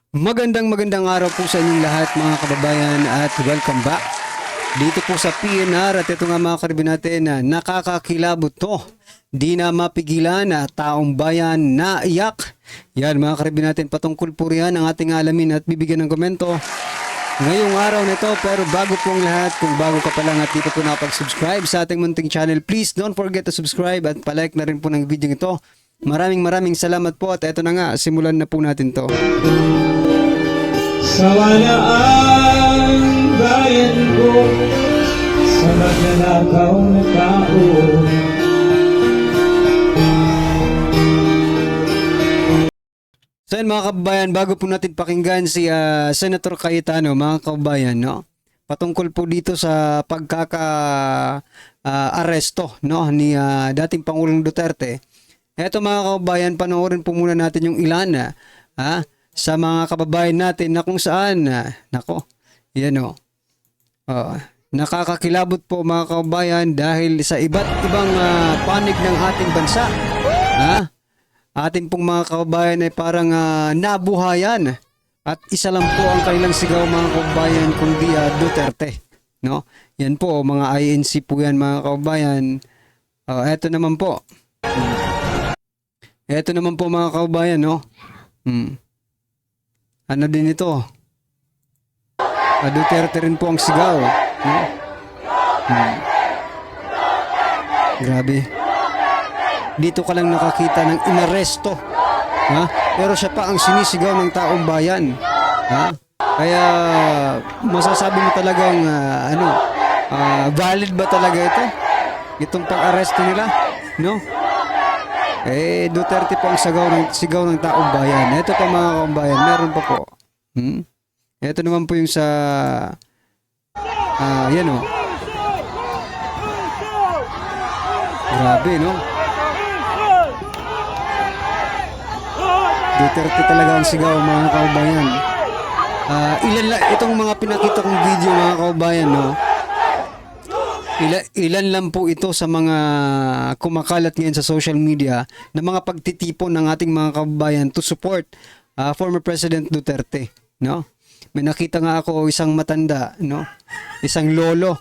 Magandang araw po sa inyong lahat mga kababayan at welcome back dito po sa PNR. At ito nga mga karibin natin na nakakakilabot to. Di na mapigilan na taong bayan na iyak. Yan mga karibin natin, patungkol po riyan ang ating alamin at bibigyan ng komento ngayong araw nito. Pero bago pong lahat, kung bago ka pa lang at dito po nakapag-subscribe sa ating munting channel, please don't forget to subscribe at palike na rin po ng video ito. Maraming salamat po at eto na nga, simulan na po natin to. Sawa na ang bayan ko sa magnanakaw na tao. So yun mga kababayan, bago po natin pakinggan si Senator Cayetano mga kababayan, no? Patungkol po dito sa pagkaka-aresto no, ni dating Pangulong Duterte. Eto mga kababayan, panoorin po muna natin yung ilan sa mga kababayan natin na kung saan, nako, yan o. Nakakakilabot po mga kababayan dahil sa iba't ibang panig ng ating bansa. Ating pong mga kababayan ay parang nabuhayan. At isa lang po ang kanilang sigaw mga kababayan kundi Duterte. No? Yan po, mga INC po yan mga kababayan. Eto naman po. Eto naman po mga kababayan, no? Ano din ito? Duterte rin po ang sigaw. No? Grabe. Dito ka lang nakakita ng inaresto. Pero siya pa ang sinisigaw ng taong bayan. Kaya masasabi mo talagang valid ba talaga ito? Itong pag-aresto nila? No? Duterte po ang sigaw ng taong bayan. Ito pa mga kabayan, meron pa po. Ito naman po yung sa yan o. Grabe, no? Duterte talaga ang sigaw mga kabayan. Itong mga pinakita kong video mga kabayan, no? Ilan lang po ito sa mga kumakalat ngayon sa social media na mga pagtitipon ng ating mga kababayan to support former President Duterte, no? May nakita nga ako isang matanda, no? Isang lolo,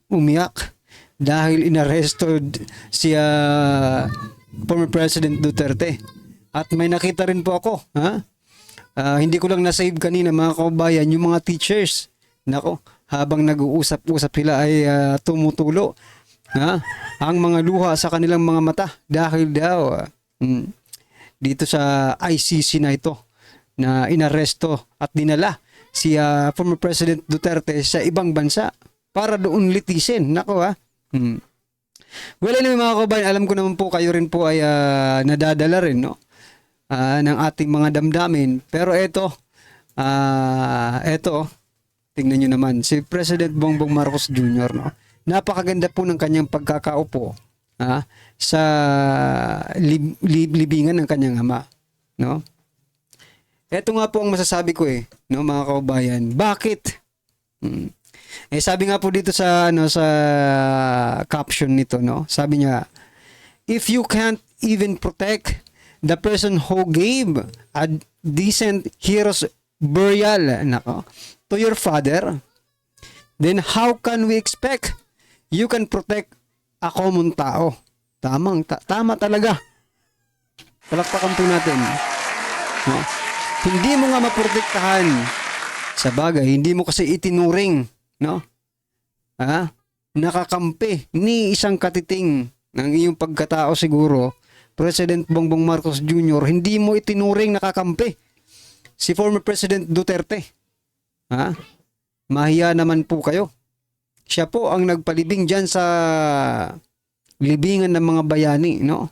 umiyak dahil inaresto si former President Duterte. At may nakita rin po ako, hindi ko lang na-save kanina mga kababayan, yung mga teachers, nako, habang nag-uusap-usap sila ay tumutulo ang mga luha sa kanilang mga mata dahil daw dito sa ICC na ito na inaresto at dinala si former President Duterte sa ibang bansa para doon litisin. Nako Well anyway mga kababayan, alam ko naman po kayo rin po ay nadadala rin no ng ating mga damdamin. Pero ito tingnan nyo naman, si President Bongbong Marcos Jr., no? Napakaganda po ng kanyang pagkakaupo sa libingan ng kanyang ama. No? Ito nga po ang masasabi ko no, mga kababayan. Bakit? Sabi nga po dito sa sa caption nito, no? Sabi niya, if you can't even protect the person who gave a decent hero's burial, to your father, then how can we expect you can protect a common tao? Tama talaga. Palakpakan po natin. No? Hindi mo nga maprotektahan. Sa bagay, hindi mo kasi itinuring, no? Nakakampi ni isang katiting ng iyong pagkatao siguro, President Bongbong Marcos Jr., hindi mo itinuring nakakampi si former President Duterte. Mahiya naman po kayo. Siya po ang nagpalibing dyan sa libingan ng mga bayani, no?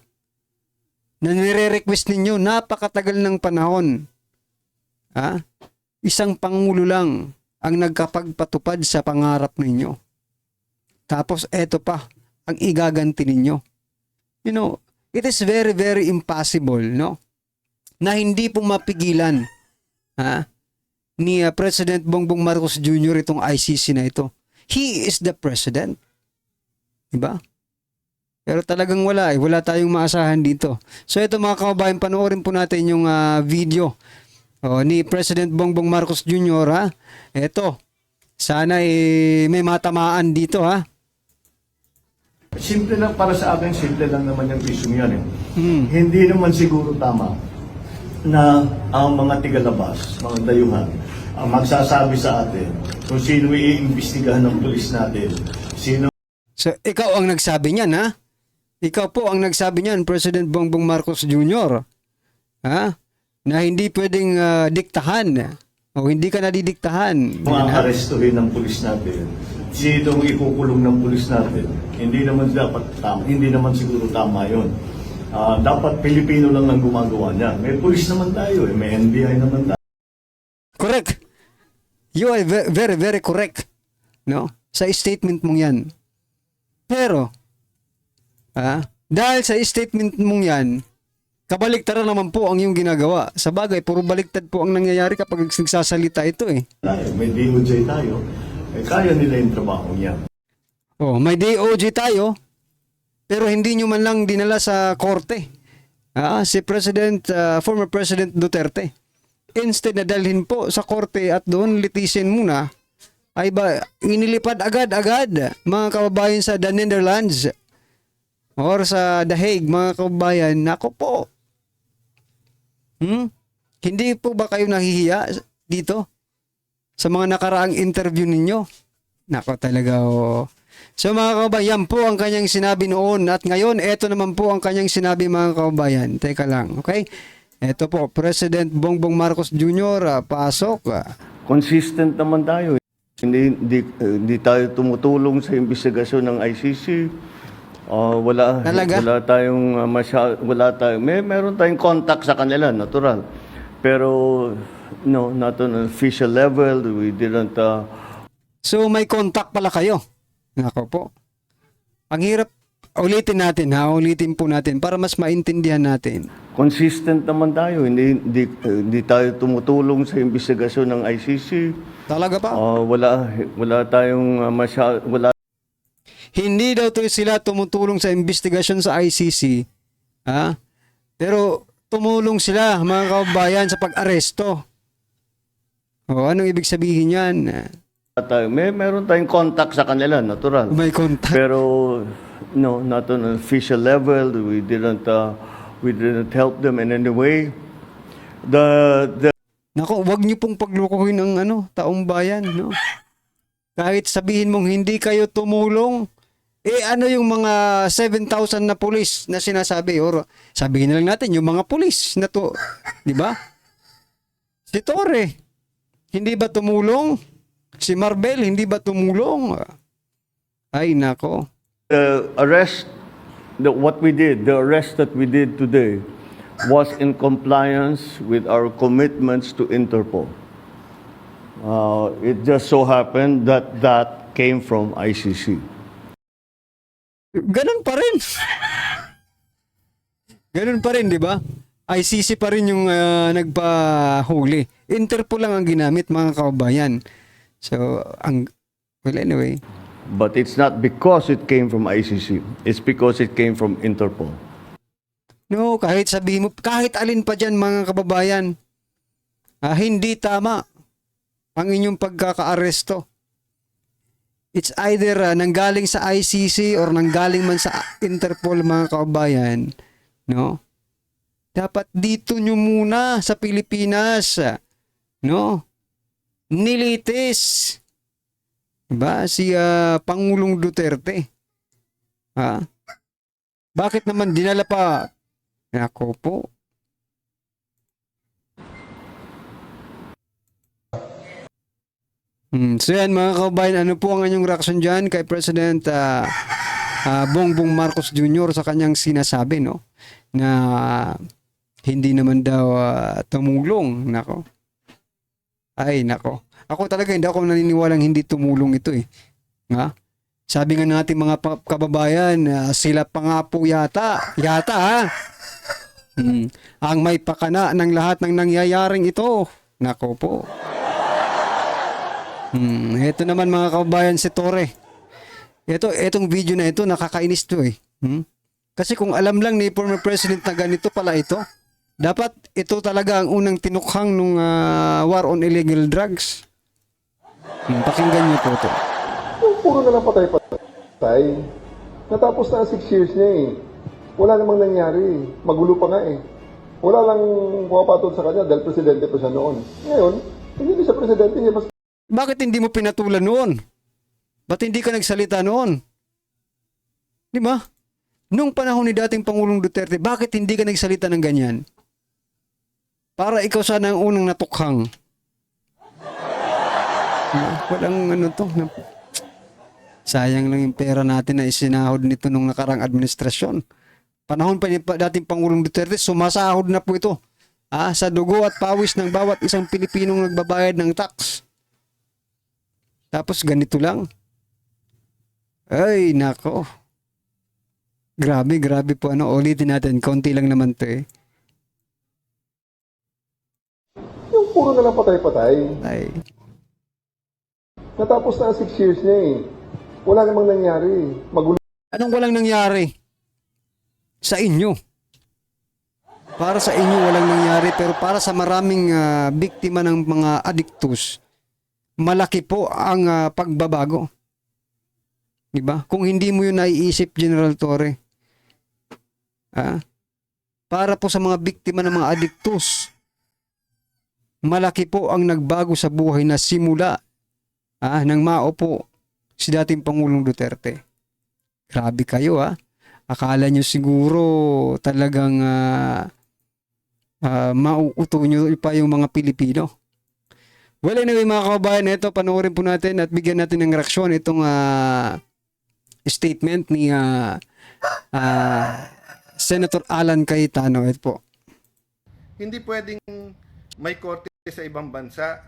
Na nire-request ninyo, napakatagal ng panahon. Isang pangulo lang ang nagkapagpatupad sa pangarap ninyo. Tapos eto pa ang igaganti ninyo. You know, it is very impossible, no? Na hindi po mapigilan ni President Bongbong Marcos Jr. itong ICC na ito. He is the president. Diba? Pero talagang wala wala tayong maasahan dito. So ito mga kababayan, panoorin po natin yung video ni President Bongbong Marcos Jr. ha. Eto, sana may matamaan dito ha. Simple lang para sa akin, simple lang naman yung issue yan eh. Hindi naman siguro tama na ang mga tigalabas, mga dayuhan, ang magsasabi sa atin kung sino iimbestigahan ng pulis natin, sino So, ikaw ang nagsabi niyan, ha? Ikaw po ang nagsabi niyan, President Bongbong Marcos Jr. Ha? Na hindi pwedeng diktahan o hindi ka nadidiktahan. ang arestuhin ng pulis natin, sino ikukulong ng pulis natin. Hindi naman dapat tama, hindi naman siguro tama yun. Dapat Pilipino lang ang gumagawa niya. May pulis naman tayo, may NBI naman tayo. Correct. You are very, very correct. No? Sa statement mong yan. Pero, dahil sa statement mong yan, kabaliktaran naman po ang iyong ginagawa. Sa bagay, puro baliktad po ang nangyayari kapag nagsasalita ito eh. May DOJ tayo, kaya nila yung trabaho niya. Oh, may DOJ tayo, pero hindi nyo man lang dinala sa korte. Si former President Duterte. Instead na dalhin po sa korte at doon litisin muna, ay inilipad agad-agad mga kababayan sa The Netherlands or sa The Hague, mga kababayan. Nako po. Hindi po ba kayo nahihiya dito sa mga nakaraang interview ninyo? Nako talaga oh. So mga kababayan, po ang kanyang sinabi noon at ngayon, eto naman po ang kanyang sinabi mga kababayan. Teka lang, okay? Eto po, President Bongbong Marcos Jr., pasok. Consistent naman tayo. Hindi tayo tumutulong sa investigasyon ng ICC. Talaga? Meron tayong contact sa kanila, natural. Pero no, not on an official level. We didn't So may contact pala kayo. Nako po. Ang hirap, ulitin po natin para mas maintindihan natin. consistent naman tayo. Hindi tayo tumutulong sa investigasyon ng ICC. Talaga pa? Wala tayong Hindi daw sila tumutulong sa investigasyon sa ICC. Pero tumulong sila, mga kababayan, sa pag-aresto. Anong ibig sabihin yan? meron tayong contact sa kanila, natural. May contact. Pero no, not on an official level. We didn't help them in any way. Nako, wag niyo pong paglukuhin ang taong bayan, no? Kahit sabihin mong hindi kayo tumulong, ano yung mga 7,000 na pulis na sinasabi? Or sabihin na lang natin yung mga pulis na to, di ba? Si Torre, hindi ba tumulong? Si Marbel, hindi ba tumulong? Ay, nako. The arrest that we did today was in compliance with our commitments to Interpol. It just so happened that came from ICC. Ganun pa rin. Ganun pa rin, di ba? ICC pa rin yung nagpahuli. Interpol lang ang ginamit, mga kababayan. So, well, anyway. But it's not because it came from ICC. It's because it came from Interpol. No, kahit sabihin mo, kahit alin pa dyan, mga kababayan, hindi tama ang inyong pagkaka-aresto. It's either nanggaling sa ICC or nanggaling man sa Interpol, mga kababayan. No? Dapat dito nyo muna sa Pilipinas, no? Nilitis. Diba? Si Pangulong Duterte. Bakit naman dinala pa? Ako po. So yan mga kababayan, ano po ang inyong reaction dyan kay President Bongbong Marcos Jr. sa kanyang sinasabi, no? Na hindi naman daw tumulong. Nako. Ay, nako. Ako talaga hindi ako naniniwalang hindi tumulong ito eh. Sabi nga natin mga kababayan, sila pa nga po yata ang may pakana ng lahat ng nangyayaring ito. Nako po. Ito naman mga kababayan si Torre. Etong video na ito nakakainis to eh. Kasi kung alam lang ni former president na ganito pala ito, Dapat ito talaga ang unang tinukhang nung war on illegal drugs. Pakinggan niyo po ito. Yung puro na lang patay-patay. Natapos na ang 6 years niya eh. Wala namang nangyari. Magulo pa nga eh. Wala lang pumapatol sa kanya dahil presidente pa siya noon. Ngayon, hindi siya presidente. Mas Bakit hindi mo pinatulan noon? Ba't hindi ka nagsalita noon? Di ba? Nung panahon ni dating Pangulong Duterte, bakit hindi ka nagsalita ng ganyan? Para ikaw sana ang unang natukhang. Walang ano to. Sayang lang yung pera natin na isinahod nito nung nakarang administrasyon. Panahon pa ni dating Pangulong Duterte, sumasahod na po ito. Sa dugo at pawis ng bawat isang Pilipinong nagbabayad ng tax. Tapos ganito lang. Ay, nako. Grabe po. Ulitin natin. Konti lang naman to eh. yung puro na lang patay-patay. Ay. Natapos na ang 6 years niya eh. Wala namang nangyari. Magulo Anong walang nangyari? Sa inyo. Para sa inyo walang nangyari, pero para sa maraming biktima ng mga adictus, malaki po ang pagbabago. Diba? Kung hindi mo yun naiisip, General Torre, para po sa mga biktima ng mga adictus, malaki po ang nagbago sa buhay na simula nang maupo si dating Pangulong Duterte. Grabe kayo Akala nyo siguro talagang mauuto nyo pa yung mga Pilipino. Well, anyway mga kababayan, ito panoorin po natin at bigyan natin ng reaksyon itong statement ni Senator Alan Cayetano. Ito po. Hindi pwedeng may korte sa ibang bansa,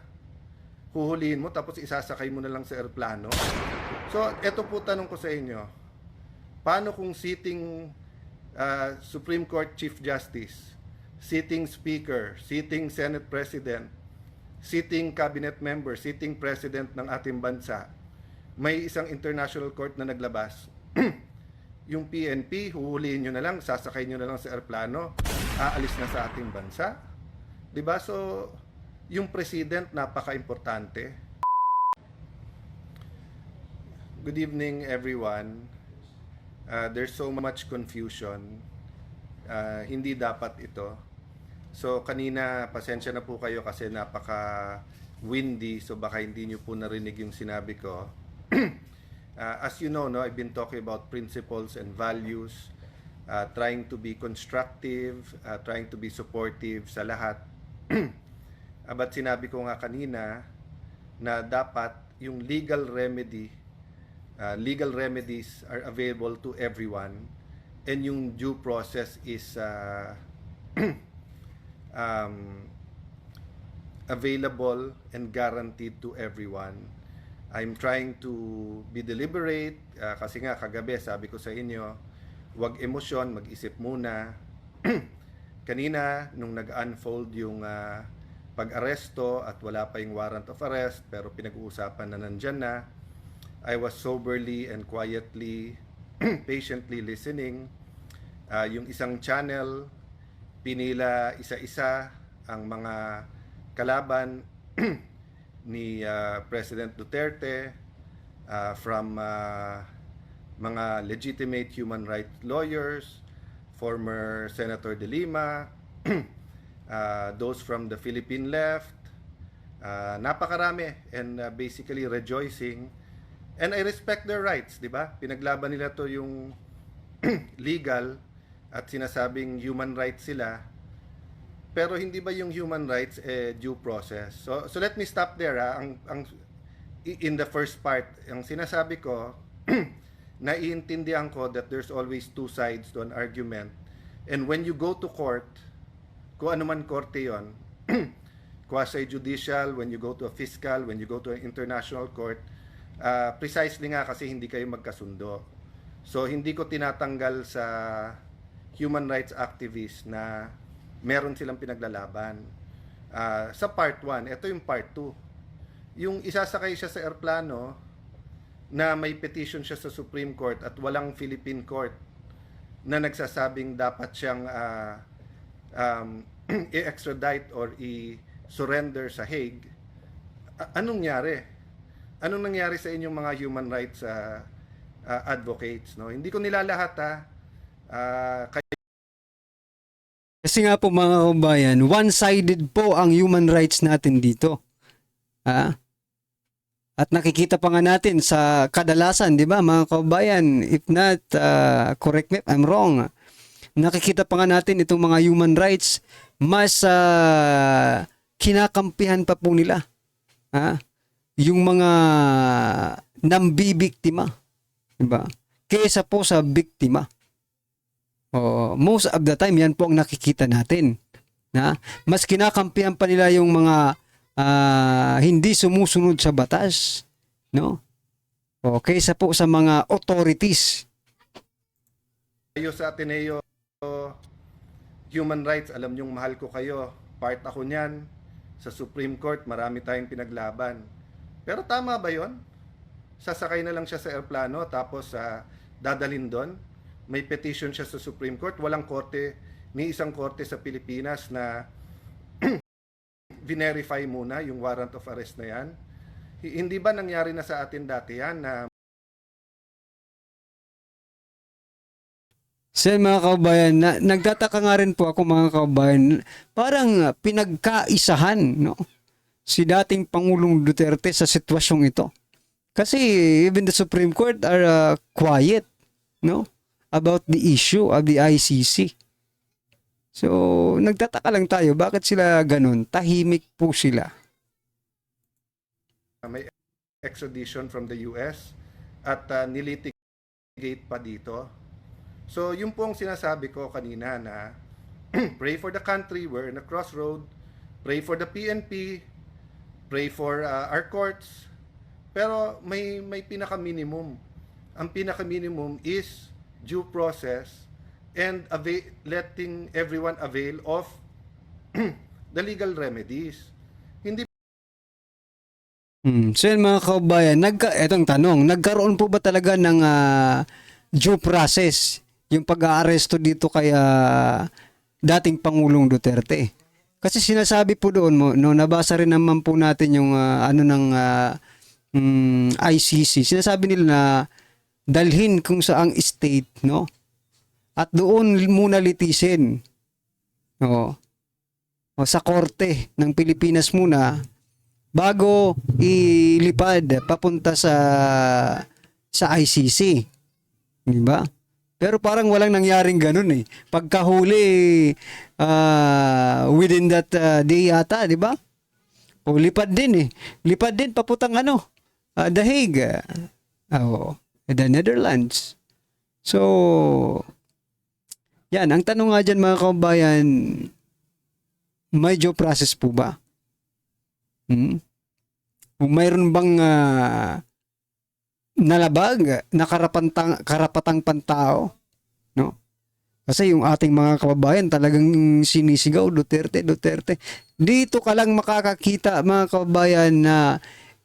huhulihin mo tapos isasakay mo na lang sa eroplano. So, eto po tanong ko sa inyo. Paano kung sitting Supreme Court Chief Justice, sitting Speaker, sitting Senate President, sitting Cabinet Member, sitting President ng ating bansa, may isang international court na naglabas, yung PNP, huhulihin nyo na lang, sasakay nyo na lang sa eroplano, aalis na sa ating bansa? Diba? So, yung President, napaka-importante. Good evening, everyone. There's so much confusion. Hindi dapat ito. So, kanina, pasensya na po kayo kasi napaka-windy, so baka hindi nyo po narinig yung sinabi ko. As you know, I've been talking about principles and values, trying to be constructive, trying to be supportive sa lahat. But sinabi ko nga kanina na dapat yung legal remedies are available to everyone, and yung due process is available and guaranteed to everyone. I'm trying to be deliberate kasi nga kagabi sabi ko sa inyo, huwag emosyon, mag-isip muna. Kanina nung nag-unfold yung pag-aresto at wala pa yung warrant of arrest pero pinag-uusapan na nandyan na, I was soberly and quietly, patiently listening. Yung isang channel, pinila isa-isa ang mga kalaban ni President Duterte from mga legitimate human rights lawyers, former Senator De Lima, those from the Philippine left, napakarami, and basically rejoicing. And I respect their rights, di ba? Pinaglaban nila to yung legal at sinasabing human rights sila. Pero hindi ba yung human rights due process? So let me stop there. In the first part, ang sinasabi ko, naiintindihan ko that there's always two sides to an argument. And when you go to court, kung ano man korte yon, quasi-judicial, when you go to a fiscal, when you go to an international court, precisely nga kasi hindi kayo magkasundo. So hindi ko tinatanggal sa human rights activists na meron silang pinaglalaban. Sa part 1, ito yung part 2. Yung isasakay siya sa eroplano na may petition siya sa Supreme Court at walang Philippine court na nagsasabing dapat siyang i-extradite or i-surrender sa Hague, anong nangyari? Anong nangyari sa inyong mga human rights advocates? No? Hindi ko nilalahat Kasi nga po mga kabayan, one-sided po ang human rights natin dito. Ha? At nakikita pa nga natin sa kadalasan, di ba mga kabayan, if not, correct me if I'm wrong, nakikita pa nga natin itong mga human rights, mas kinakampihan pa po nila. Ha? Yung mga nambibiktima. Di ba? Kesa po sa biktima. Most of the time, yan po ang nakikita natin. Na? Mas kinakampihan pa nila yung mga hindi sumusunod sa batas. No? Kaysa po sa mga authorities. kayo sa Ateneo Human Rights, alam niyong mahal ko kayo. Part ako niyan. Sa Supreme Court, marami tayong pinaglaban. Pero tama ba yon? Sasakay na lang siya sa aeroplano tapos dadalhin doon. May petition siya sa Supreme Court. Walang korte, ni isang korte sa Pilipinas na verify muna yung warrant of arrest na yan. Hindi ba nangyari na sa atin dati yan na Mga kababayan, nagtataka nga rin po ako mga kababayan, parang pinagkaisahan, no? Si dating Pangulong Duterte sa sitwasyong ito. Kasi even the Supreme Court are quiet, no? About the issue of the ICC. So, nagtataka lang tayo, bakit sila ganun? Tahimik po sila. may extradition from the US at nilitigate pa dito? So, yung pong sinasabi ko kanina na pray for the country, we're in a crossroad, pray for the PNP, pray for our courts, pero may pinaka-minimum. Ang pinaka-minimum is due process and letting everyone avail of the legal remedies. Hindi So yun mga kababayan, etong tanong, nagkaroon po ba talaga ng due process yung pag-aaresto dito kay dating Pangulong Duterte? Kasi sinasabi po doon, nabasa rin naman po natin yung ICC. Sinasabi nila na dalhin kung saang state, no? At doon muna litisin. Sa korte ng Pilipinas muna bago ilipad papunta sa ICC. Di ba? Pero parang walang nangyaring ganun eh. Pagkahuli within that day yata, di ba? O lipad din eh. Lipad din paputang The Hague. The Netherlands. So, yan. Ang tanong nga dyan mga kababayan, may due process po ba? Kung mayroon bang nalabag na karapatang pantao, no? Kasi yung ating mga kababayan talagang sinisigaw, Duterte. Dito ka lang makakakita mga kababayan na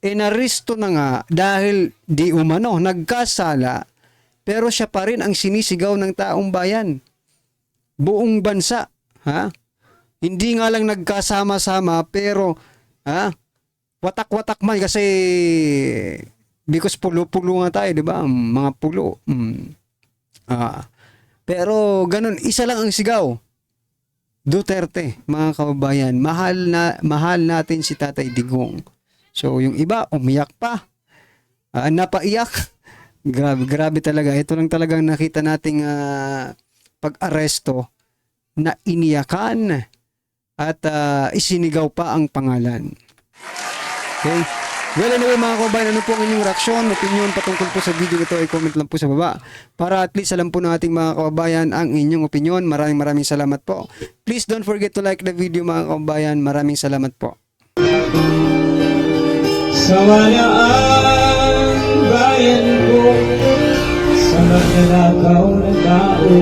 inaresto na nga dahil di umano nagkasala, pero siya pa rin ang sinisigaw ng taong bayan. Buong bansa, ha? Hindi nga lang nagkasama-sama pero watak-watak man kasi because pulo-pulo nga tayo, di ba? Mga pulo. Pero ganun, isa lang ang sigaw. Duterte, mga kababayan. Mahal natin si Tatay Digong. So, yung iba, umiyak pa. Napaiyak. Grabe talaga. Ito lang talagang nakita nating pag-aresto na iniyakan at isinigaw pa ang pangalan. Okay? Well, anyway mga kababayan, ano po ang inyong reaksyon, opinion patungkol po sa video ito ay comment lang po sa baba. Para at least alam po ng ating mga kababayan ang inyong opinion. Maraming salamat po. Please don't forget to like the video mga kababayan. Maraming salamat po. Sawala ang bayan ko sa magnanakaw na tao.